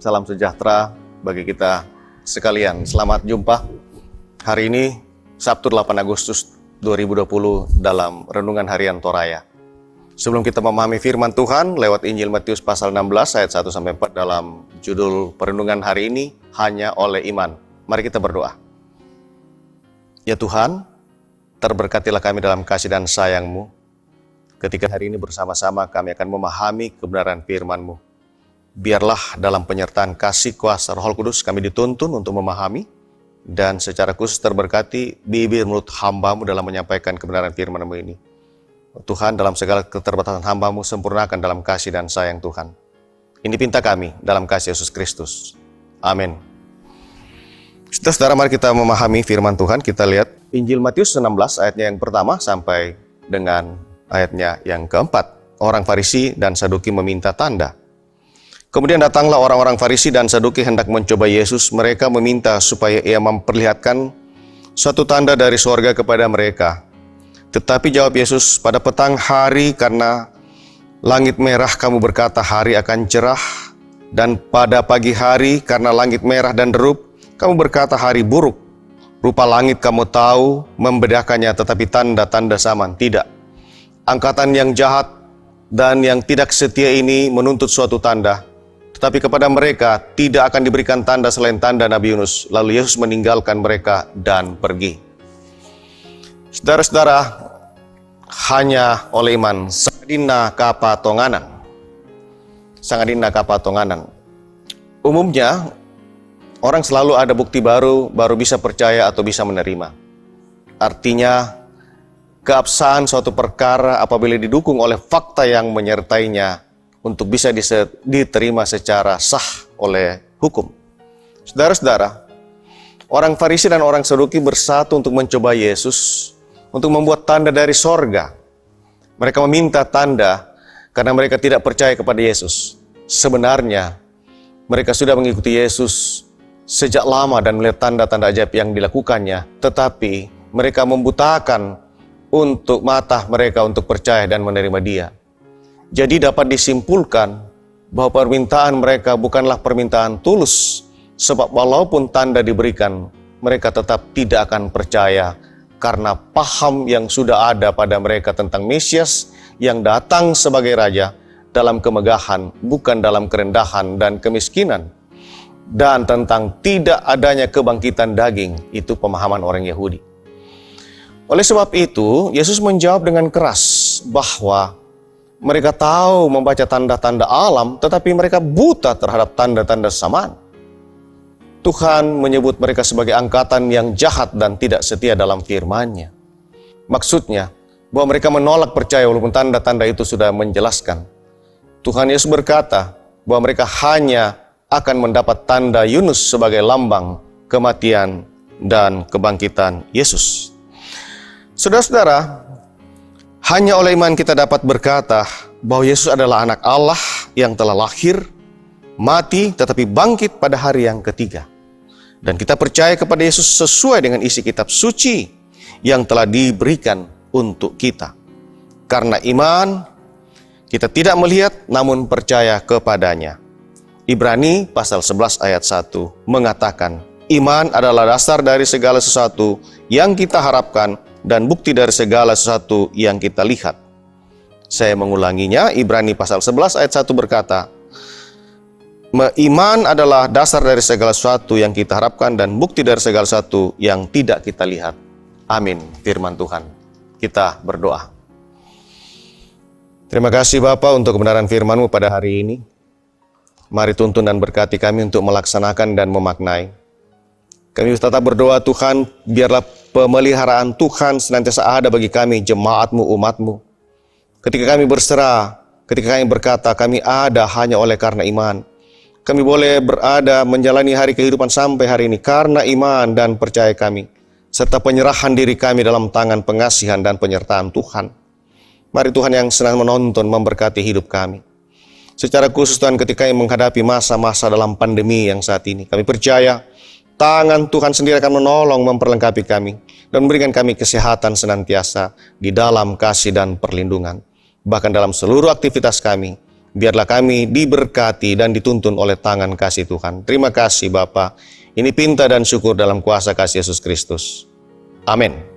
salam sejahtera bagi kita sekalian. Selamat jumpa hari ini, Sabtu 8 Agustus 2020 dalam Renungan Harian Toraya. Sebelum kita memahami firman Tuhan lewat Injil Matius pasal 16 ayat 1-4 dalam judul perenungan hari ini, hanya oleh iman. Mari kita berdoa. Ya Tuhan, terberkatilah kami dalam kasih dan sayang-Mu. Ketika hari ini bersama-sama kami akan memahami kebenaran firman-Mu. Biarlah dalam penyertaan kasih kuasa Roh Kudus kami dituntun untuk memahami dan secara khusus terberkati bibir mulut hamba-Mu dalam menyampaikan kebenaran firman-Mu ini. Tuhan, dalam segala keterbatasan hamba-Mu sempurnakan dalam kasih dan sayang Tuhan. Ini pinta kami dalam kasih Yesus Kristus. Amin. Saudara, mari kita memahami firman Tuhan. Kita lihat Injil Matius 16 ayatnya yang pertama sampai dengan ayatnya yang keempat. Orang Farisi dan Saduki meminta tanda. Kemudian datanglah orang-orang Farisi dan Saduki hendak mencoba Yesus. Mereka meminta supaya ia memperlihatkan suatu tanda dari surga kepada mereka. Tetapi jawab Yesus, pada petang hari karena langit merah kamu berkata hari akan cerah, dan pada pagi hari karena langit merah dan derup kamu berkata hari buruk. Rupa langit kamu tahu membedakannya, tetapi tanda-tanda zaman tidak. Angkatan yang jahat dan yang tidak setia ini menuntut suatu tanda. Tetapi kepada mereka tidak akan diberikan tanda selain tanda Nabi Yunus. Lalu Yesus meninggalkan mereka dan pergi. Saudara-saudara, hanya oleh iman, sangadina kapa tonganan. Sangadina kapa tonganan. Umumnya, orang selalu ada bukti baru bisa percaya atau bisa menerima. Artinya, keabsahan suatu perkara apabila didukung oleh fakta yang menyertainya, untuk bisa diterima secara sah oleh hukum. Saudara-saudara, orang Farisi dan orang Saduki bersatu untuk mencoba Yesus, untuk membuat tanda dari sorga. Mereka meminta tanda karena mereka tidak percaya kepada Yesus. Sebenarnya, mereka sudah mengikuti Yesus sejak lama dan melihat tanda-tanda ajaib yang dilakukannya, tetapi mereka membutakan untuk mata mereka untuk percaya dan menerima Dia. Jadi dapat disimpulkan bahwa permintaan mereka bukanlah permintaan tulus, sebab walaupun tanda diberikan, mereka tetap tidak akan percaya karena paham yang sudah ada pada mereka tentang Mesias yang datang sebagai Raja dalam kemegahan, bukan dalam kerendahan dan kemiskinan, dan tentang tidak adanya kebangkitan daging, itu pemahaman orang Yahudi. Oleh sebab itu, Yesus menjawab dengan keras bahwa mereka tahu membaca tanda-tanda alam, tetapi mereka buta terhadap tanda-tanda zaman. Tuhan menyebut mereka sebagai angkatan yang jahat dan tidak setia dalam firman-Nya. Maksudnya, bahwa mereka menolak percaya walaupun tanda-tanda itu sudah menjelaskan. Tuhan Yesus berkata bahwa mereka hanya akan mendapat tanda Yunus sebagai lambang kematian dan kebangkitan Yesus. Saudara-saudara, hanya oleh iman kita dapat berkata bahwa Yesus adalah anak Allah yang telah lahir, mati, tetapi bangkit pada hari yang ketiga. Dan kita percaya kepada Yesus sesuai dengan isi kitab suci yang telah diberikan untuk kita. Karena iman, kita tidak melihat namun percaya kepadanya. Ibrani pasal 11 ayat 1 mengatakan, iman adalah dasar dari segala sesuatu yang kita harapkan dan bukti dari segala sesuatu yang kita lihat. Saya mengulanginya, Ibrani pasal 11 ayat 1 berkata, iman adalah dasar dari segala sesuatu yang kita harapkan dan bukti dari segala sesuatu yang tidak kita lihat. Amin, firman Tuhan. Kita berdoa. Terima kasih Bapa untuk kebenaran firman-Mu pada hari ini. Mari tuntun dan berkati kami untuk melaksanakan dan memaknai. Kami tetap berdoa Tuhan, biarlah pemeliharaan Tuhan senantiasa ada bagi kami, jemaat-Mu, umat-Mu. Ketika kami berserah, ketika kami berkata kami ada hanya oleh karena iman. Kami boleh berada menjalani hari kehidupan sampai hari ini karena iman dan percaya kami, serta penyerahan diri kami dalam tangan pengasihan dan penyertaan Tuhan. Mari Tuhan yang senang menonton memberkati hidup kami. Secara khusus Tuhan, ketika kami menghadapi masa-masa dalam pandemi yang saat ini, kami percaya tangan Tuhan sendiri akan menolong memperlengkapi kami dan memberikan kami kesehatan senantiasa di dalam kasih dan perlindungan. Bahkan dalam seluruh aktivitas kami, Biarlah kami diberkati dan dituntun oleh tangan kasih Tuhan. Terima kasih Bapa. Ini pinta dan syukur dalam kuasa kasih Yesus Kristus. Amin.